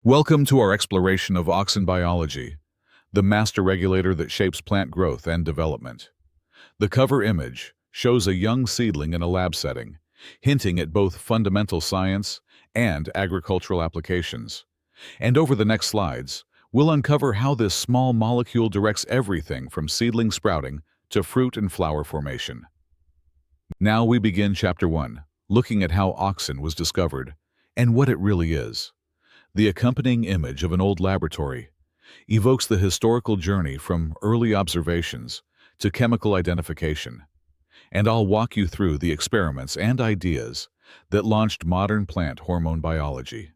Welcome to our exploration of auxin biology, the master regulator that shapes plant growth and development. The cover image shows a young seedling in a lab setting, hinting at both fundamental science and agricultural applications. And over the next slides, we'll uncover how this small molecule directs everything from seedling sprouting to fruit and flower formation. Now we begin Chapter 1, looking at how auxin was discovered and what it really is. The accompanying image of an old laboratory evokes the historical journey from early observations to chemical identification, and I'll walk you through the experiments and ideas that launched modern plant hormone biology.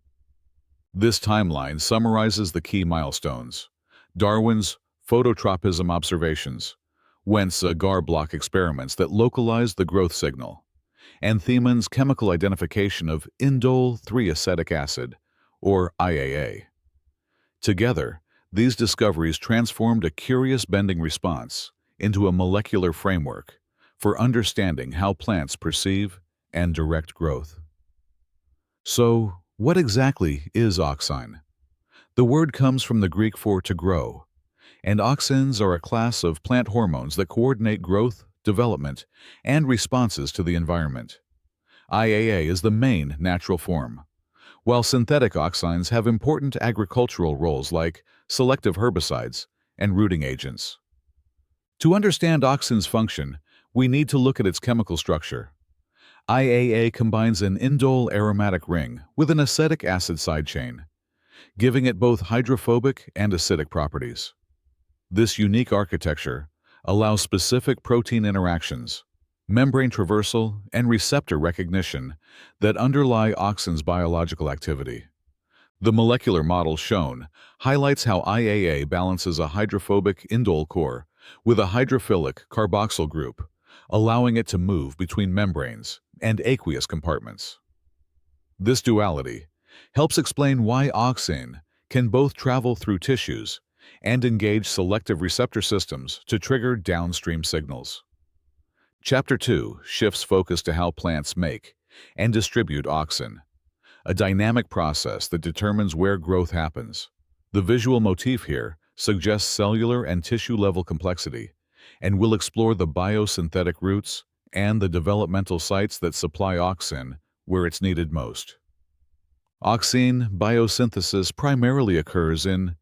This timeline summarizes the key milestones: Darwin's phototropism observations, Wendt's agar block experiments that localized the growth signal, and Thiemann's chemical identification of indole 3-acetic acid, or IAA. Together, these discoveries transformed a curious bending response into a molecular framework for understanding how plants perceive and direct growth. So, what exactly is auxin? The word comes from the Greek for to grow, and auxins are a class of plant hormones that coordinate growth, development, and responses to the environment. IAA is the main natural form, while synthetic auxins have important agricultural roles like selective herbicides and rooting agents. To understand auxin's function, we need to look at its chemical structure. IAA combines an indole aromatic ring with an acetic acid side chain, giving it both hydrophobic and acidic properties. This unique architecture allows specific protein interactions, membrane traversal, and receptor recognition that underlie auxin's biological activity. The molecular model shown highlights how IAA balances a hydrophobic indole core with a hydrophilic carboxyl group, allowing it to move between membranes and aqueous compartments. This duality helps explain why auxin can both travel through tissues and engage selective receptor systems to trigger downstream signals. Chapter 2 shifts focus to how plants make and distribute auxin, a dynamic process that determines where growth happens. The visual motif here suggests cellular and tissue-level complexity, and will explore the biosynthetic routes and the developmental sites that supply auxin where it's needed most. Auxin biosynthesis primarily occurs in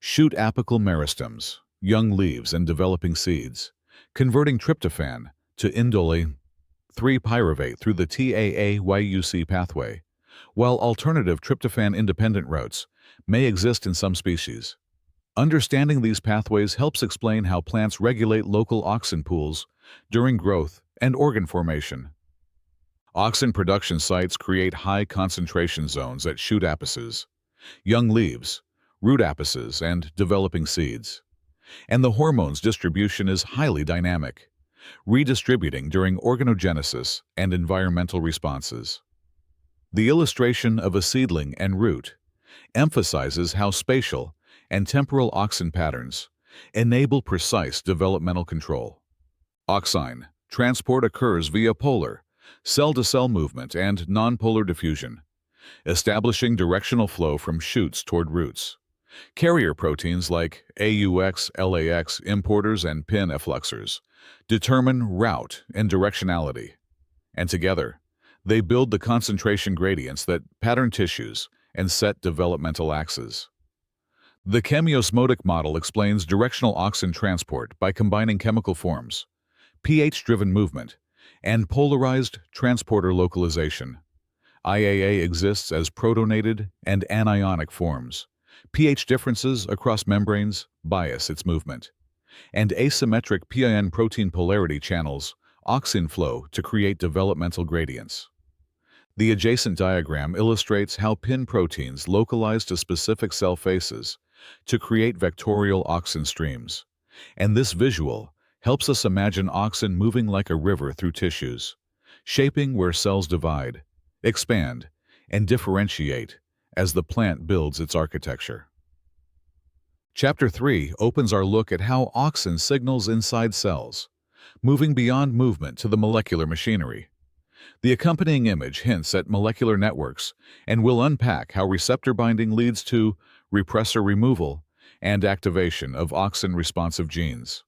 shoot apical meristems, young leaves and developing seeds, converting tryptophan to indole 3-pyruvate through the TAA-YUC pathway, while alternative tryptophan-independent routes may exist in some species. Understanding these pathways helps explain how plants regulate local auxin pools during growth and organ formation. Auxin production sites create high concentration zones at shoot apices, young leaves, root apices, and developing seeds. And the hormone's distribution is highly dynamic, redistributing during organogenesis and environmental responses. The illustration of a seedling and root emphasizes how spatial and temporal auxin patterns enable precise developmental control. Auxin transport occurs via polar, cell-to-cell movement and nonpolar diffusion, establishing directional flow from shoots toward roots. Carrier proteins like AUX, LAX, importers, and PIN effluxers determine route and directionality, and together, they build the concentration gradients that pattern tissues and set developmental axes. The chemiosmotic model explains directional auxin transport by combining chemical forms, pH-driven movement, and polarized transporter localization. IAA exists as protonated and anionic forms. pH differences across membranes bias its movement, and asymmetric PIN protein polarity channels auxin flow to create developmental gradients. The adjacent diagram illustrates how PIN proteins localize to specific cell faces to create vectorial auxin streams, and this visual helps us imagine auxin moving like a river through tissues, shaping where cells divide, expand, and differentiate as the plant builds its architecture. Chapter 3 opens our look at how auxin signals inside cells, moving beyond movement to the molecular machinery. The accompanying image hints at molecular networks and will unpack how receptor binding leads to repressor removal and activation of auxin-responsive genes.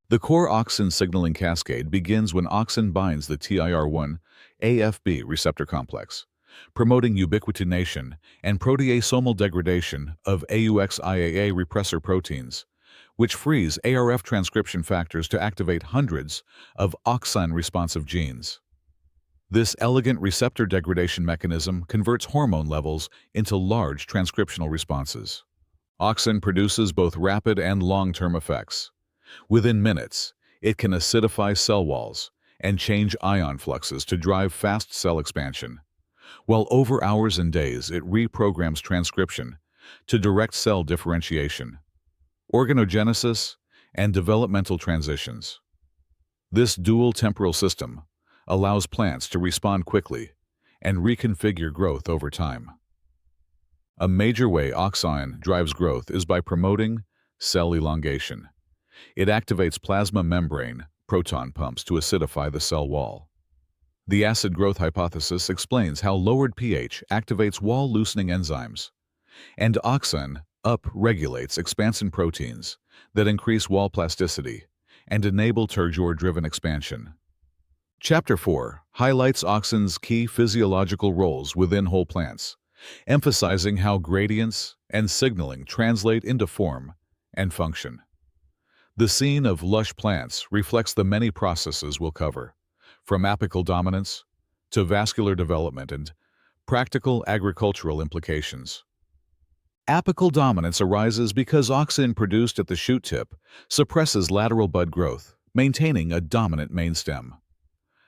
The core auxin signaling cascade begins when auxin binds the TIR1 AFB receptor complex, promoting ubiquitination and proteasomal degradation of AUXIAA repressor proteins, which frees ARF transcription factors to activate hundreds of auxin-responsive genes. This elegant receptor degradation mechanism converts hormone levels into large transcriptional responses. Auxin produces both rapid and long-term effects. Within minutes, it can acidify cell walls and change ion fluxes to drive fast cell expansion, while over hours and days it reprograms transcription to direct cell differentiation, organogenesis, and developmental transitions. This dual temporal system allows plants to respond quickly and reconfigure growth over time. A major way auxin drives growth is by promoting cell elongation. It activates plasma membrane proton pumps to acidify the cell wall. The acid growth hypothesis explains how lowered pH activates wall-loosening enzymes, and auxin up-regulates expansin proteins that increase wall plasticity and enable turgor-driven expansion. Chapter 4 highlights auxin's key physiological roles within whole plants, emphasizing how gradients and signaling translate into form and function. The scene of lush plants reflects the many processes we'll cover, from apical dominance to vascular development and practical agricultural implications. Apical dominance arises because auxin produced at the shoot tip suppresses lateral bud growth, maintaining a dominant main stem.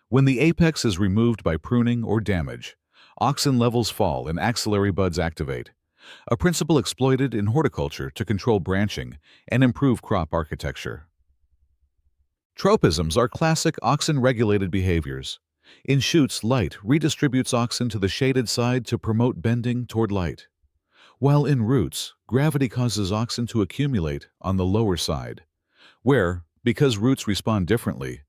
When the apex is removed by pruning or damage, auxin levels fall and axillary buds activate, a principle exploited in horticulture to control branching and improve crop architecture. Tropisms are classic auxin-regulated behaviors. In shoots, light redistributes auxin to the shaded side to promote bending toward light, while in roots, gravity causes auxin to accumulate on the lower side, where, because roots respond differently,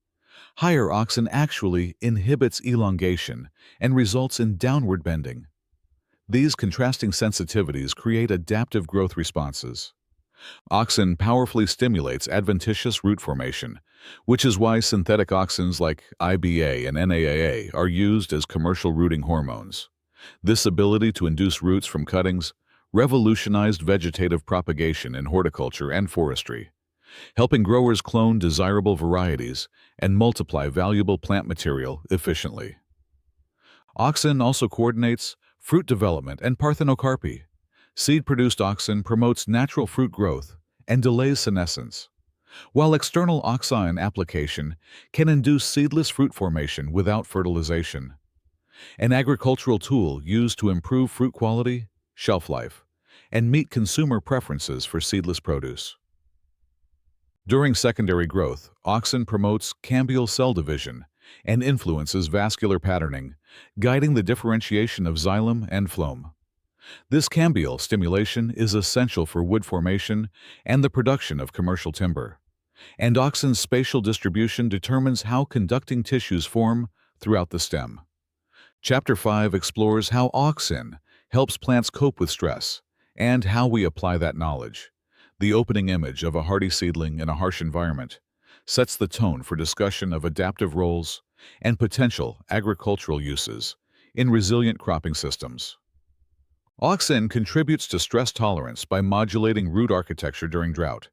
higher auxin actually inhibits elongation and results in downward bending. These contrasting sensitivities create adaptive growth responses. Auxin powerfully stimulates adventitious root formation, which is why synthetic auxins like IBA and NAAA are used as commercial rooting hormones. This ability to induce roots from cuttings revolutionized vegetative propagation in horticulture and forestry, helping growers clone desirable varieties and multiply valuable plant material efficiently. Auxin also coordinates fruit development and parthenocarpy. Seed-produced auxin promotes natural fruit growth and delays senescence, while external auxin application can induce seedless fruit formation without fertilization. An agricultural tool used to improve fruit quality, shelf life, and meet consumer preferences for seedless produce. During secondary growth, auxin promotes cambial cell division and influences vascular patterning, guiding the differentiation of xylem and phloem. This cambial stimulation is essential for wood formation and the production of commercial timber, and auxin's spatial distribution determines how conducting tissues form throughout the stem. Chapter 5 explores how auxin helps plants cope with stress and how we apply that knowledge. The opening image of a hardy seedling in a harsh environment sets the tone for discussion of adaptive roles and potential agricultural uses in resilient cropping systems. Auxin contributes to stress tolerance by modulating root architecture during drought,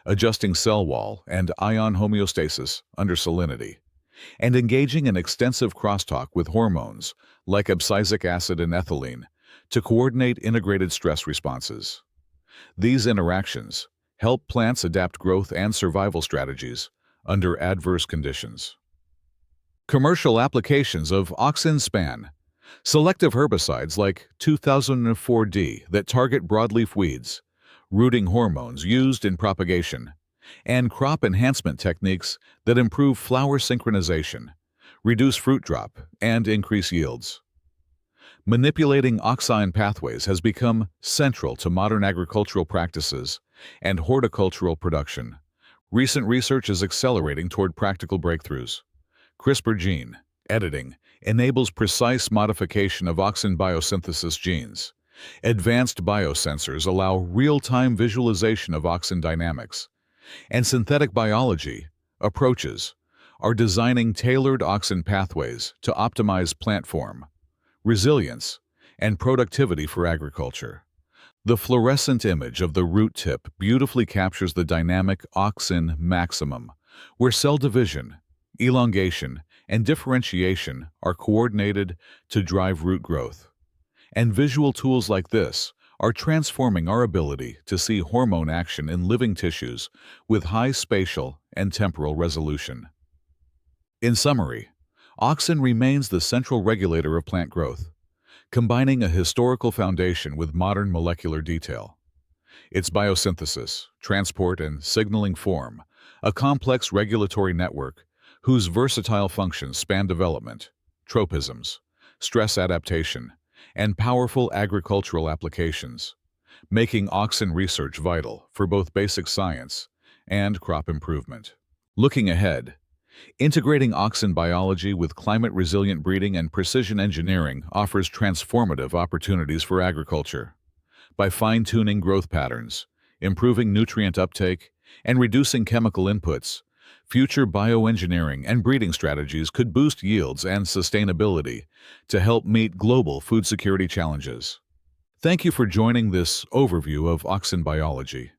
adjusting cell wall and ion homeostasis under salinity, and engaging in extensive crosstalk with hormones like abscisic acid and ethylene to coordinate integrated stress responses. These interactions help plants adapt growth and survival strategies under adverse conditions. Commercial applications of auxin span. Selective herbicides like 2004D that target broadleaf weeds, rooting hormones used in propagation, and crop enhancement techniques that improve flower synchronization, reduce fruit drop, and increase yields. Manipulating auxin pathways has become central to modern agricultural practices and horticultural production. Recent research is accelerating toward practical breakthroughs. CRISPR gene editing enables precise modification of auxin biosynthesis genes. Advanced biosensors allow real-time visualization of auxin dynamics. And synthetic biology approaches are designing tailored auxin pathways to optimize plant form, resilience, and productivity for agriculture. The fluorescent image of the root tip beautifully captures the dynamic auxin maximum, where cell division, elongation, and differentiation are coordinated to drive root growth. And visual tools like this are transforming our ability to see hormone action in living tissues with high spatial and temporal resolution. In summary, auxin remains the central regulator of plant growth, combining a historical foundation with modern molecular detail. Its biosynthesis, transport, and signaling form a complex regulatory network whose versatile functions span development, tropisms, stress adaptation, and powerful agricultural applications, making auxin research vital for both basic science and crop improvement. Looking ahead, integrating auxin biology with climate-resilient breeding and precision engineering offers transformative opportunities for agriculture. By fine-tuning growth patterns, improving nutrient uptake, and reducing chemical inputs, future bioengineering and breeding strategies could boost yields and sustainability to help meet global food security challenges. Thank you for joining this overview of auxin biology.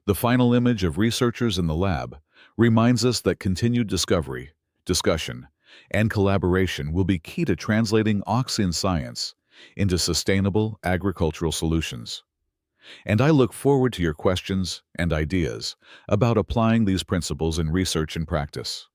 The final image of researchers in the lab reminds us that continued discovery, discussion, and collaboration will be key to translating auxin science into sustainable agricultural solutions. And I look forward to your questions and ideas about applying these principles in research and practice.